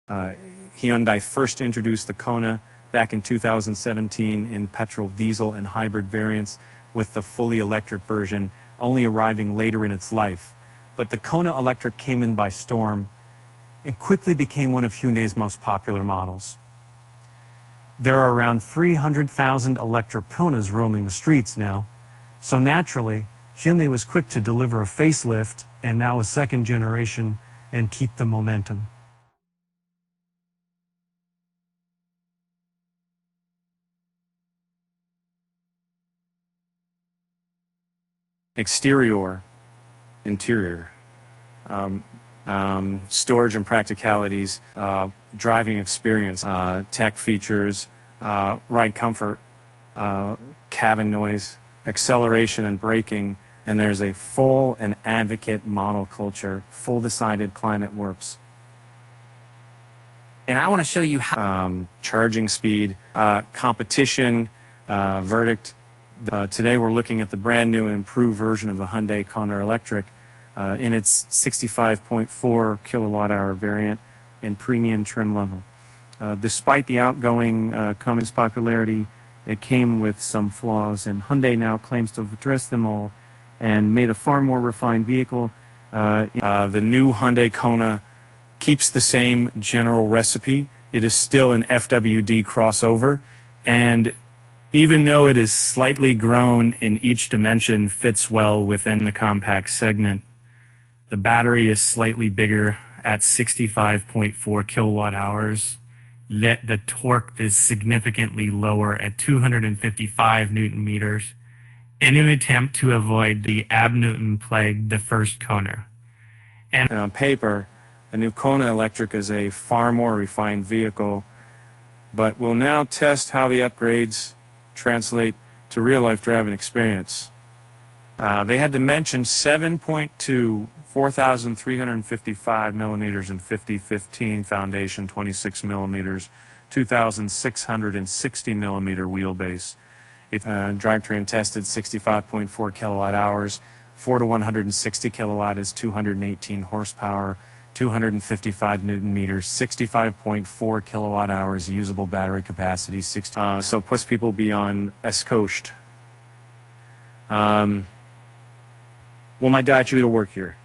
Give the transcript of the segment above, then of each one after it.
Uh, Hyundai first introduced the Kona back in 2017 in petrol, diesel, and hybrid variants, with the fully electric version only arriving later in its life. But the Kona Electric came in by storm and quickly became one of Hyundai's most popular models. There are around 300,000 electric Konas roaming the streets now, so naturally, Hyundai was quick to deliver a facelift and now a second generation and keep the momentum. Exterior, interior, storage and practicalities, driving experience, tech features, ride comfort, cabin noise, acceleration and braking, and there's a full and advocate model culture, full decided climate warps. And I want to show you how charging speed, competition, verdict. Today we're looking at the brand new and improved version of the Hyundai Kona Electric in its 65.4 kilowatt-hour variant in premium trim level. Despite the outgoing Kona's popularity, it came with some flaws, and Hyundai now claims to have addressed them all and made a far more refined vehicle. The new Hyundai Kona keeps the same general recipe. It is still an FWD crossover, and even though it is slightly grown in each dimension, fits well within the compact segment. The battery is slightly bigger at 65.4 kilowatt hours, yet the torque is significantly lower at 255 Newton meters in an attempt to avoid the ab-Newton plagued the first Kona. And on paper, the new Kona Electric is a far more refined vehicle, but we'll now test how the upgrades translate to real-life driving experience. They had dimensions 7.2, 4,355 millimeters and 50/15 foundation, 26 millimeters, 2,660 millimeter wheelbase. Drivetrain tested 65.4 kilowatt hours, 4 to 160 kilowatt is 218 horsepower, 255 Newton meters, 65.4 kilowatt hours usable battery capacity, so puts people beyond Escoast. Well, my Dacia will work here.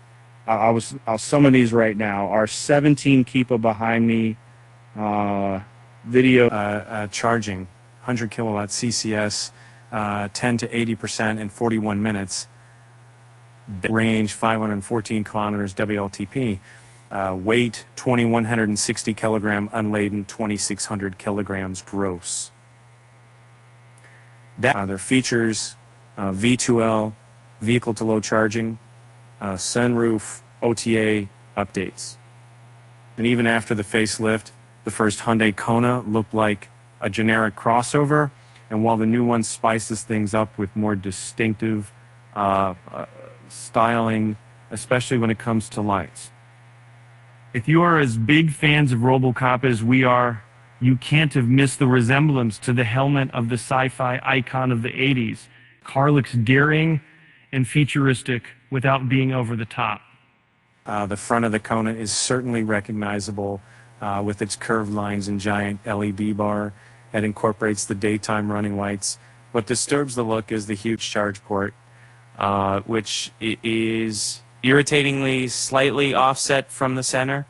I'll summon these right now. Our 17 Keepa behind me, video charging, 100 kilowatt CCS, 10 to 80% in 41 minutes. Range 514 kilometers WLTP. Weight 2,160 kilogram unladen, 2,600 kilograms gross. Their features: V2L, vehicle to load charging, sunroof, OTA updates. And even after the facelift, the first Hyundai Kona looked like a generic crossover, and while the new one spices things up with more distinctive styling, especially when it comes to lights. If you are as big fans of RoboCop as we are, you can't have missed the resemblance to the helmet of the sci-fi icon of the 80s. Car looks daring and futuristic without being over the top. The front of the Kona is certainly recognizable with its curved lines and giant LED bar that incorporates the daytime running lights. What disturbs the look is the huge charge port, which is irritatingly slightly offset from the center,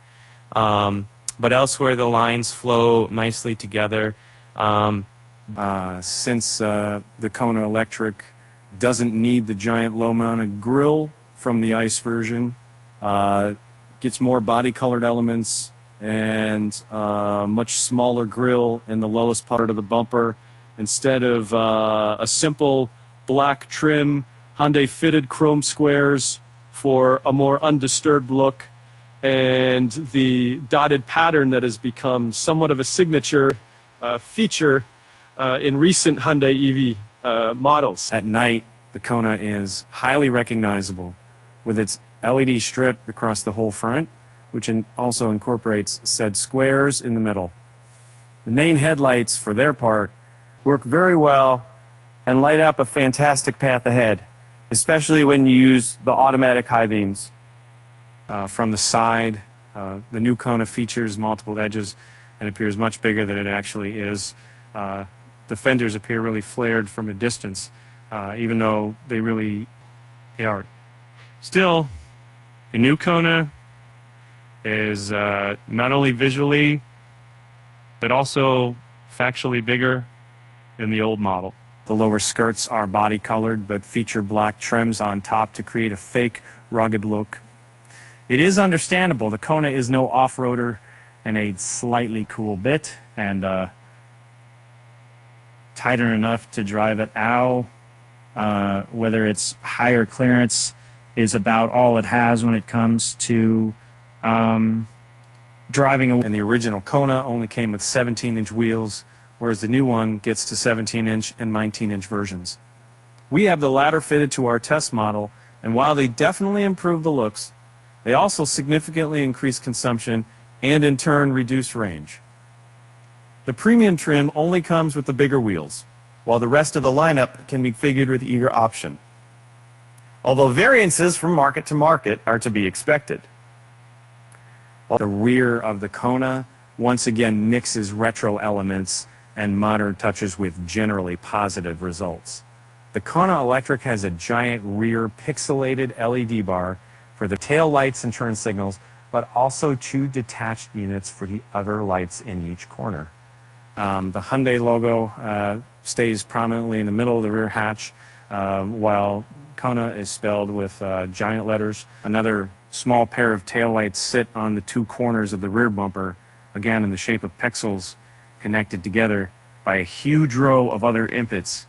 but elsewhere the lines flow nicely together. Since the Kona Electric doesn't need the giant low-mounted grille from the ICE version, gets more body-colored elements and much smaller grille in the lowest part of the bumper. Instead of a simple black trim, Hyundai fitted chrome squares for a more undisturbed look, and the dotted pattern that has become somewhat of a signature feature in recent Hyundai EV models. At night, the Kona is highly recognizable with its LED strip across the whole front, which also incorporates said squares in the middle. The main headlights, for their part, work very well and light up a fantastic path ahead, especially when you use the automatic high beams. From the side, The new Kona features multiple edges and appears much bigger than it actually is. The fenders appear really flared from a distance, even though they really aren't. Still, the new Kona is not only visually, but also factually bigger than the old model. The lower skirts are body colored, but feature black trims on top to create a fake, rugged look. It is understandable. The Kona is no off-roader and a slightly cool bit, and tighter enough to drive it out. Whether it's higher clearance is about all it has when it comes to driving. And the original Kona only came with 17-inch wheels, whereas the new one gets to 17-inch and 19-inch versions. We have the latter fitted to our test model, and while they definitely improve the looks, they also significantly increase consumption and in turn reduce range. The premium trim only comes with the bigger wheels, while the rest of the lineup can be figured with either option, although variances from market to market are to be expected. The rear of the Kona once again mixes retro elements and modern touches with generally positive results. The Kona Electric has a giant rear pixelated LED bar for the tail lights and turn signals, but also two detached units for the other lights in each corner. The Hyundai logo stays prominently in the middle of the rear hatch, while Kona is spelled with giant letters. Another small pair of taillights sit on the two corners of the rear bumper, again in the shape of pixels connected together by a huge row of other inputs.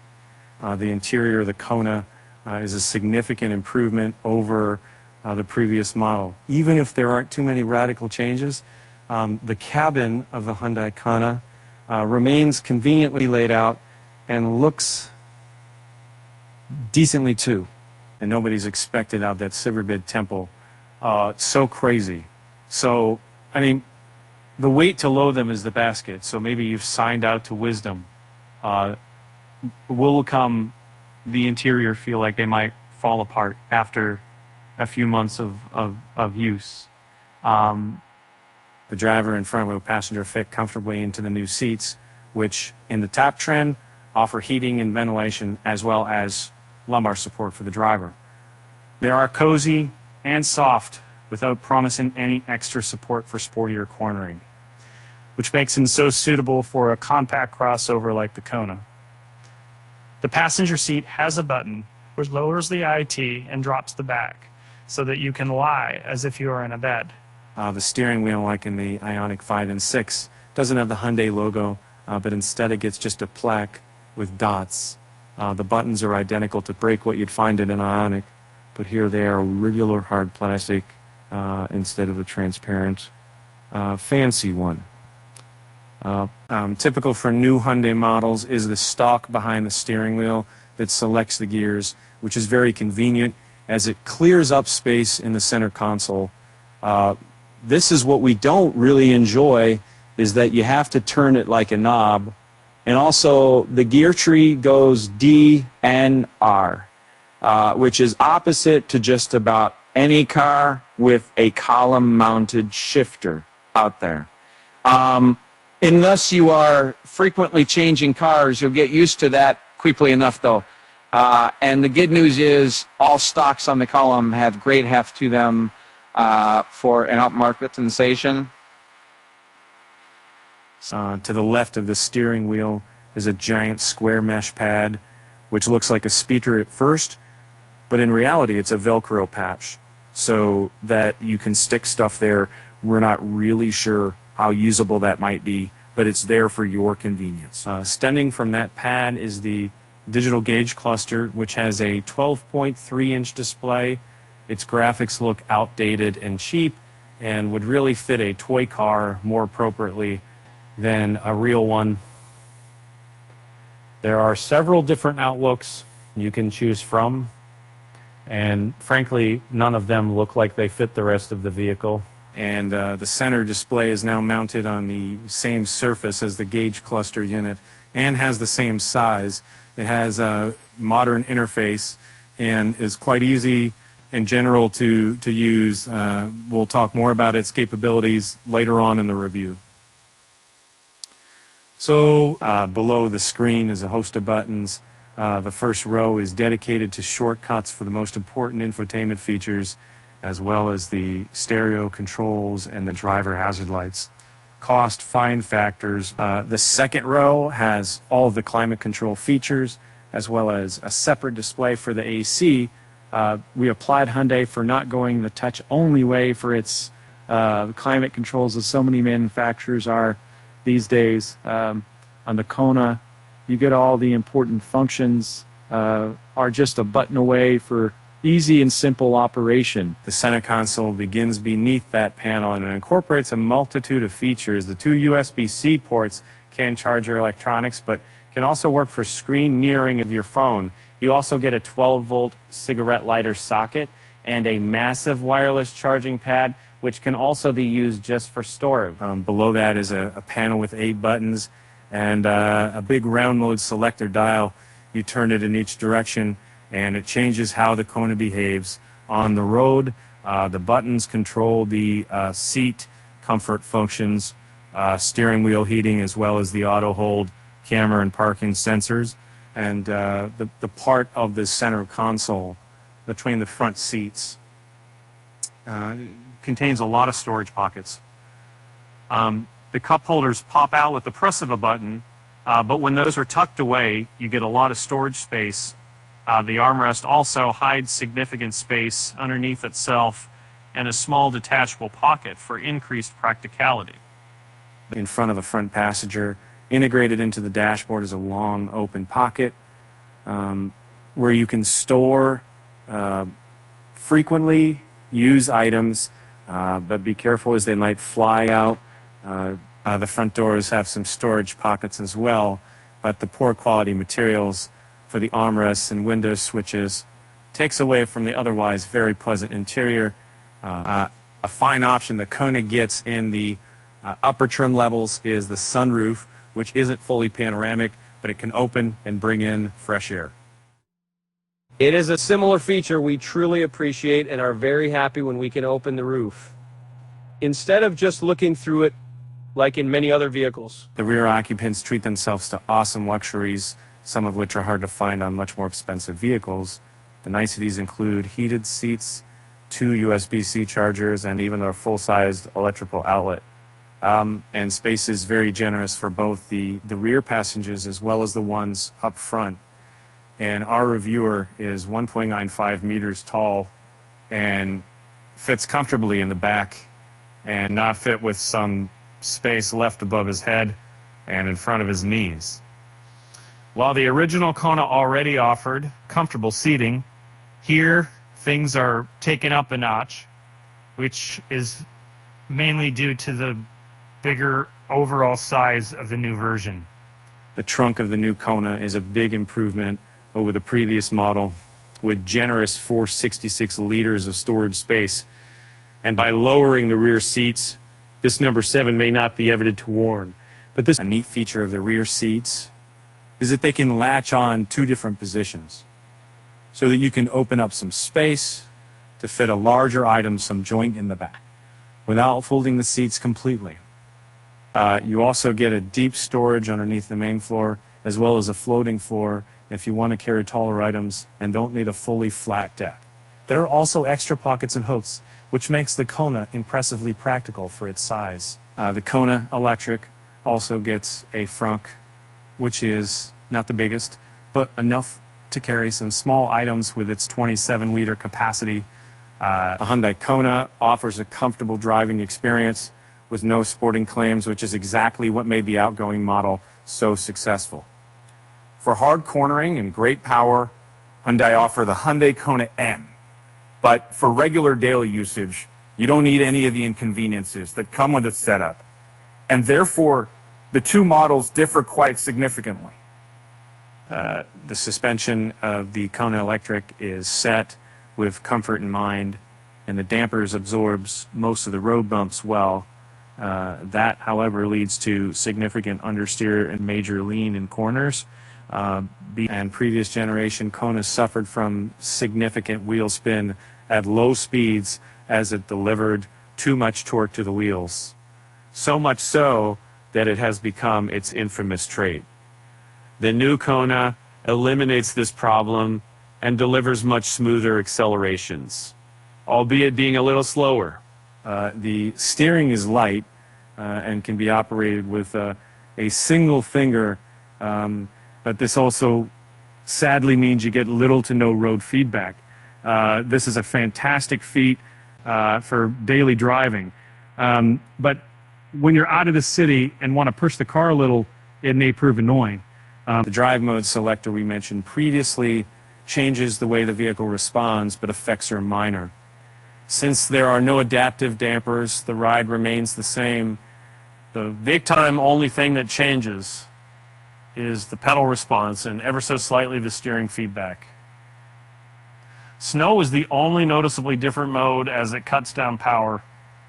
The interior of the Kona is a significant improvement over the previous model. Even if there aren't too many radical changes, the cabin of the Hyundai Kona remains conveniently laid out and looks decently too. And nobody's expected out that Silverbid temple. So crazy. So, I mean, the weight to load them is the basket. So maybe you've signed out to wisdom. Will the interior feel like they might fall apart after a few months of use. The driver and front row passenger fit comfortably into the new seats, which in the top trim offer heating and ventilation as well as lumbar support for the driver. They are cozy and soft without promising any extra support for sportier cornering, which makes them so suitable for a compact crossover like the Kona. The passenger seat has a button which lowers the IT and drops the back so that you can lie as if you are in a bed. The steering wheel, like in the Ioniq 5 and 6, doesn't have the Hyundai logo, but instead it gets just a plaque with dots. The buttons are identical to brake what you'd find in an Ioniq, but here they are regular hard plastic instead of a transparent fancy one. Typical for new Hyundai models is the stalk behind the steering wheel that selects the gears, which is very convenient as it clears up space in the center console. This is what we don't really enjoy, is that you have to turn it like a knob. And also the gear tree goes D, N, R, which is opposite to just about any car with a column-mounted shifter out there. Unless you are frequently changing cars, you'll get used to that quickly enough, though. And the good news is all stocks on the column have great heft to them for an upmarket sensation. To the left of the steering wheel is a giant square mesh pad, which looks like a speaker at first, but in reality it's a Velcro patch, so that you can stick stuff there. We're not really sure how usable that might be, but it's there for your convenience. Stemming from that pad is the digital gauge cluster, which has a 12.3-inch display. Its graphics look outdated and cheap and would really fit a toy car more appropriately than a real one. There are several different outlooks you can choose from, and frankly, none of them look like they fit the rest of the vehicle. And the center display is now mounted on the same surface as the gauge cluster unit and has the same size. It has a modern interface and is quite easy in general to use. We'll talk more about its capabilities later on in the review. So below the screen is a host of buttons. The first row is dedicated to shortcuts for the most important infotainment features, as well as the stereo controls and the driver hazard lights. Cost find factors. The second row has all of the climate control features, as well as a separate display for the AC. We applied Hyundai for not going the touch-only way for its climate controls, as so many manufacturers are these days. On the Kona, you get all the important functions are just a button away for easy and simple operation. The center console begins beneath that panel and it incorporates a multitude of features. The two USB-C ports can charge your electronics, but can also work for screen mirroring of your phone. You also get a 12-volt cigarette lighter socket and a massive wireless charging pad, which can also be used just for storage. Below that is a panel with 8 buttons and a big round mode selector dial. You turn it in each direction and it changes how the Kona behaves on the road. The buttons control the seat comfort functions, steering wheel heating, as well as the auto hold, camera and parking sensors. And the part of the center console between the front seats contains a lot of storage pockets. The cup holders pop out with the press of a button, but when those are tucked away, you get a lot of storage space. The armrest also hides significant space underneath itself and a small detachable pocket for increased practicality. In front of the front passenger, integrated into the dashboard, is a long open pocket where you can store frequently used items, but be careful as they might fly out. The front doors have some storage pockets as well, but the poor quality materials for the armrests and window switches takes away from the otherwise very pleasant interior. A fine option the Kona gets in the upper trim levels is the sunroof, which isn't fully panoramic, but it can open and bring in fresh air. It is a similar feature we truly appreciate and are very happy when we can open the roof, instead of just looking through it like in many other vehicles. The rear occupants treat themselves to awesome luxuries, some of which are hard to find on much more expensive vehicles. The niceties include heated seats, 2 USB-C chargers, and even a full-sized electrical outlet. And space is very generous for both the rear passengers as well as the ones up front. And our reviewer is 1.95 meters tall and fits comfortably in the back and not fit with some space left above his head and in front of his knees. While the original Kona already offered comfortable seating, here things are taken up a notch, which is mainly due to the bigger overall size of the new version. The trunk of the new Kona is a big improvement over the previous model, with generous 466 liters of storage space. And by lowering the rear seats, this number 7 may not be evident to warn, but this a neat feature of the rear seats is that they can latch on 2 different positions so that you can open up some space to fit a larger item, some joint in the back, without folding the seats completely. You also get a deep storage underneath the main floor, as well as a floating floor if you want to carry taller items and don't need a fully flat deck. There are also extra pockets and hooks, which makes the Kona impressively practical for its size. The Kona Electric also gets a frunk, which is not the biggest, but enough to carry some small items with its 27-liter capacity. The Hyundai Kona offers a comfortable driving experience with no sporting claims, which is exactly what made the outgoing model so successful. For hard cornering and great power, Hyundai offer the Hyundai Kona M. But for regular daily usage, you don't need any of the inconveniences that come with its setup. And therefore, the two models differ quite significantly. The suspension of the Kona Electric is set with comfort in mind, and the dampers absorbs most of the road bumps well. That, however, leads to significant understeer and major lean in corners. And previous generation Konas suffered from significant wheel spin at low speeds as it delivered too much torque to the wheels. So much so that it has become its infamous trait. The new Kona eliminates this problem and delivers much smoother accelerations, albeit being a little slower. The steering is light and can be operated with a single finger, but this also sadly means you get little to no road feedback. This is a fantastic feat for daily driving, but when you're out of the city and want to push the car a little, it may prove annoying. The drive mode selector we mentioned previously changes the way the vehicle responds, but effects are minor. Since there are no adaptive dampers, the ride remains the same. The big time only thing that changes is the pedal response and ever so slightly the steering feedback. Snow is the only noticeably different mode as it cuts down power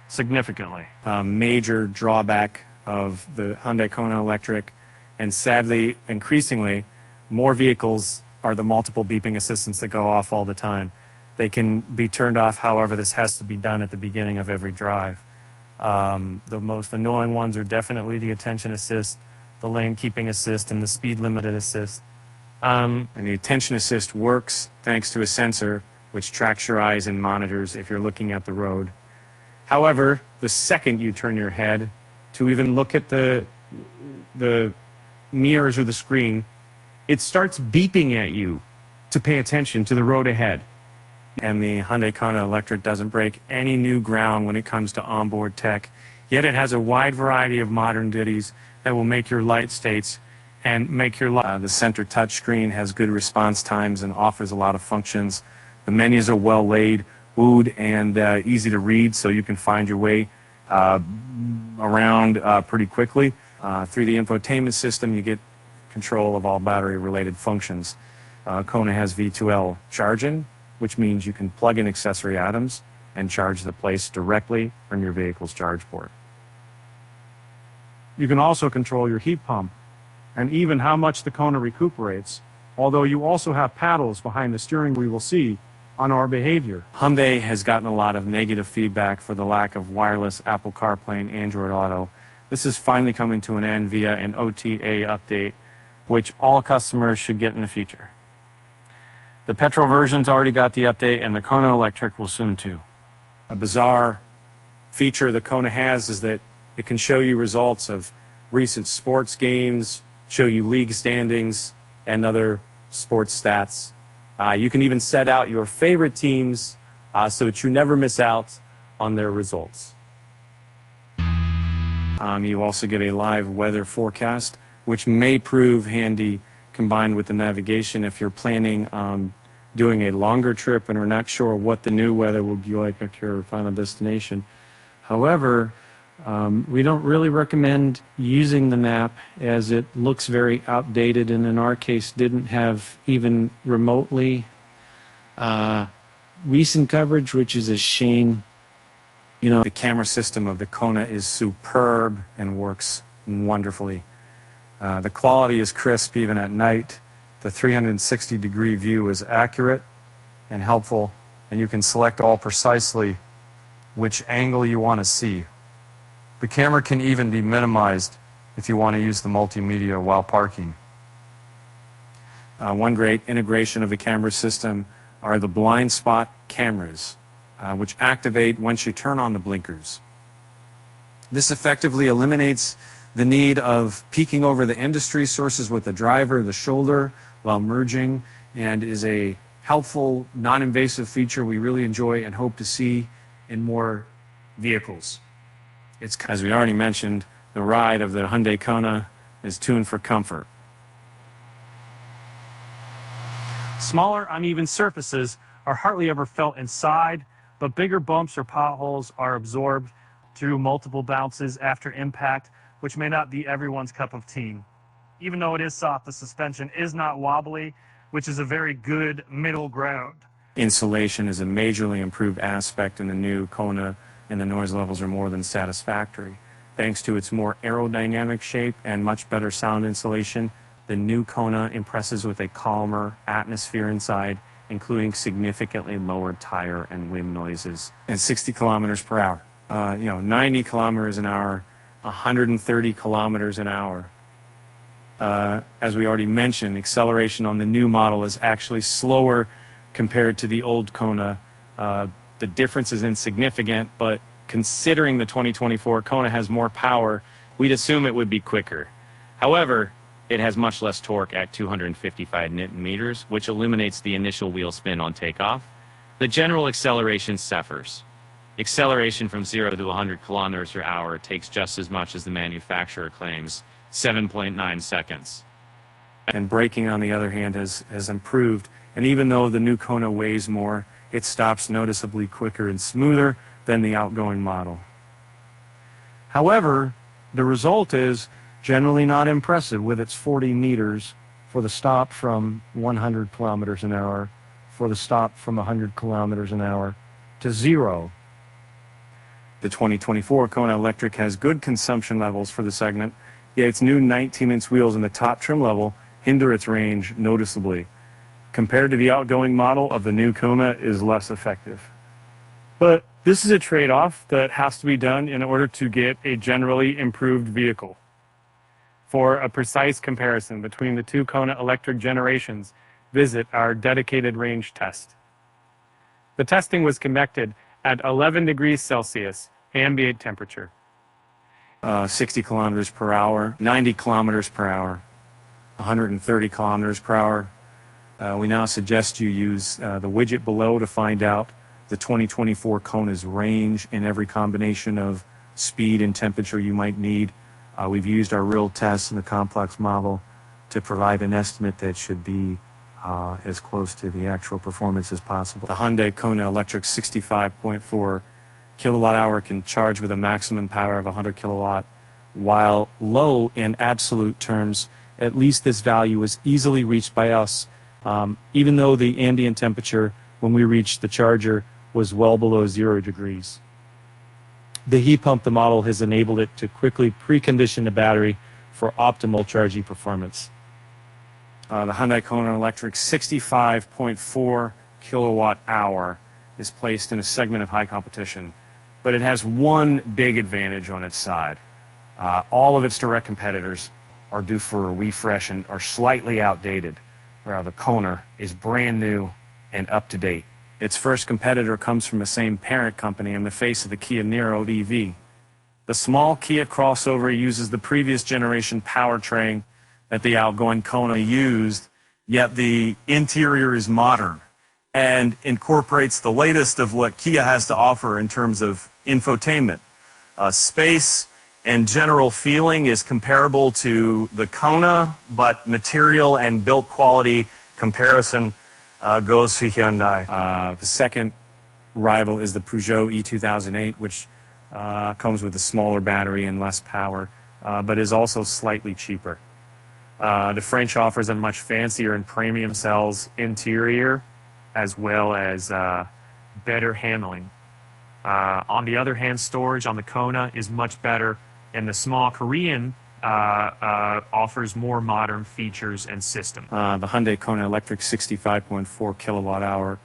significantly. A major drawback of the Hyundai Kona Electric, and sadly, increasingly, more vehicles are the multiple beeping assistants that go off all the time. They can be turned off, however, this has to be done at the beginning of every drive. The most annoying ones are definitely the attention assist, the lane keeping assist, and the speed limited assist. And the attention assist works thanks to a sensor which tracks your eyes and monitors if you're looking at the road. However, the second you turn your head to even look at the mirrors or the screen, it starts beeping at you to pay attention to the road ahead. And the Hyundai Kona Electric doesn't break any new ground when it comes to onboard tech, yet it has a wide variety of modern ditties that will make your light states and make your life. The center touchscreen has good response times and offers a lot of functions. The menus are well laid, wooed, and easy to read, so you can find your way around pretty quickly. Through the infotainment system, you get control of all battery-related functions. Kona has V2L charging, which means you can plug in accessory items and charge the place directly from your vehicle's charge port. You can also control your heat pump and even how much the Kona recuperates, although you also have paddles behind the steering we will see on our behavior. Hyundai has gotten a lot of negative feedback for the lack of wireless Apple CarPlay and Android Auto. This is finally coming to an end via an OTA update, which all customers should get in the future. The petrol version's already got the update, and the Kona Electric will soon too. A bizarre feature the Kona has is that it can show you results of recent sports games, show you league standings, and other sports stats. You can even set out your favorite teams so that you never miss out on their results. You also get a live weather forecast, which may prove handy combined with the navigation if you're planning on doing a longer trip and are not sure what the new weather will be like at your final destination. However, we don't really recommend using the map as it looks very outdated, and in our case didn't have even remotely recent coverage, which is a shame. You know, the camera system of the Kona is superb and works wonderfully. The quality is crisp even at night. The 360-degree view is accurate and helpful, and you can select all precisely which angle you want to see. The camera can even be minimized if you want to use the multimedia while parking. One great integration of the camera system are the blind spot cameras, which activate once you turn on the blinkers. This effectively eliminates the need of peeking over the industry sources with the driver, the shoulder, while merging, and is a helpful, non-invasive feature we really enjoy and hope to see in more vehicles. It's, as we already mentioned, the ride of the Hyundai Kona is tuned for comfort. Smaller, uneven surfaces are hardly ever felt inside, but bigger bumps or potholes are absorbed through multiple bounces after impact, which may not be everyone's cup of tea. Even though it is soft, the suspension is not wobbly, which is a very good middle ground. Insulation is a majorly improved aspect in the new Kona, and the noise levels are more than satisfactory. Thanks to its more aerodynamic shape and much better sound insulation, the new Kona impresses with a calmer atmosphere inside including significantly lower tire and wind noises, and 60 kilometers per hour. 90 kilometers an hour, 130 kilometers an hour. As we already mentioned, acceleration on the new model is actually slower compared to the old Kona. The difference is insignificant, but considering the 2024 Kona has more power, we'd assume it would be quicker. However, it has much less torque at 255 Newton meters, which eliminates the initial wheel spin on takeoff. The general acceleration suffers. Acceleration from 0 to 100 kilometers per hour takes just as much as the manufacturer claims, 7.9 seconds. And braking, on the other hand, has improved. And even though the new Kona weighs more, it stops noticeably quicker and smoother than the outgoing model. However, the result is generally not impressive, with its 40 meters for the stop from 100 kilometers an hour, for the stop from 100 kilometers an hour to 0. The 2024 Kona Electric has good consumption levels for the segment, yet its new 19-inch wheels in the top trim level hinder its range noticeably. Compared to the outgoing model of the new Kona is less effective. But this is a trade-off that has to be done in order to get a generally improved vehicle. For a precise comparison between the two Kona Electric generations, visit our dedicated range test. The testing was conducted at 11 degrees Celsius ambient temperature. 60 kilometers per hour, 90 kilometers per hour, 130 kilometers per hour. We now suggest you use the widget below to find out the 2024 Kona's range in every combination of speed and temperature you might need. We've used our real tests in the complex model to provide an estimate that should be as close to the actual performance as possible. The Hyundai Kona Electric 65.4 kilowatt hour can charge with a maximum power of 100 kilowatt. While low in absolute terms, at least this value is easily reached by us, even though the ambient temperature when we reached the charger was well below 0 degrees. The heat pump the model has enabled it to quickly precondition the battery for optimal charging performance. The Hyundai Kona Electric 65.4 kilowatt hour is placed in a segment of high competition, but it has one big advantage on its side. All of its direct competitors are due for a refresh and are slightly outdated, where the Kona is brand new and up to date. Its first competitor comes from the same parent company in the face of the Kia Niro EV. The small Kia crossover uses the previous generation powertrain that the outgoing Kona used, yet the interior is modern and incorporates the latest of what Kia has to offer in terms of infotainment. Space and general feeling is comparable to the Kona, but material and build quality comparison goes to Hyundai. The second rival is the Peugeot E2008, which comes with a smaller battery and less power, but is also slightly cheaper. The French offers a much fancier and premium cells interior, as well as better handling. On the other hand, storage on the Kona is much better, and the small Korean offers more modern features and system. The Hyundai Kona Electric 65.4 kilowatt hour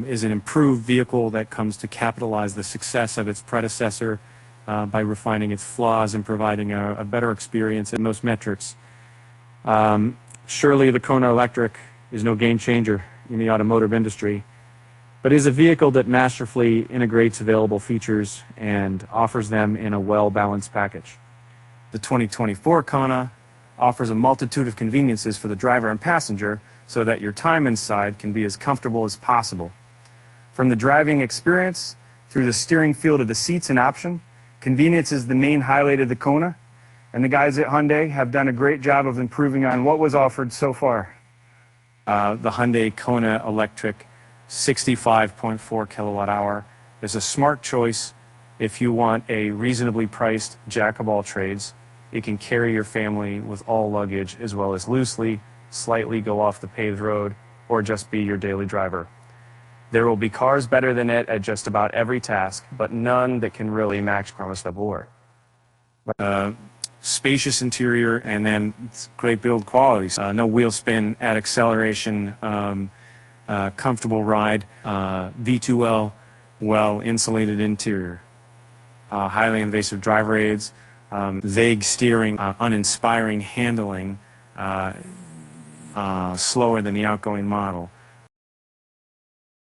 is an improved vehicle that comes to capitalize the success of its predecessor by refining its flaws and providing a better experience in most metrics. Surely the Kona Electric is no game changer in the automotive industry, but is a vehicle that masterfully integrates available features and offers them in a well-balanced package. The 2024 Kona offers a multitude of conveniences for the driver and passenger so that your time inside can be as comfortable as possible. From the driving experience through the steering feel to the seats and option, convenience is the main highlight of the Kona, and the guys at Hyundai have done a great job of improving on what was offered so far. The Hyundai Kona Electric 65.4 kilowatt hour is a smart choice if you want a reasonably priced jack of all trades. It can carry your family with all luggage, as well as loosely, slightly go off the paved road, or just be your daily driver. There will be cars better than it at just about every task, but none that can really match Konas Sabor. Spacious interior, and then great build quality. No wheel spin at acceleration. comfortable ride, V2L, well-insulated interior, highly invasive driver aids, vague steering, uninspiring handling, slower than the outgoing model.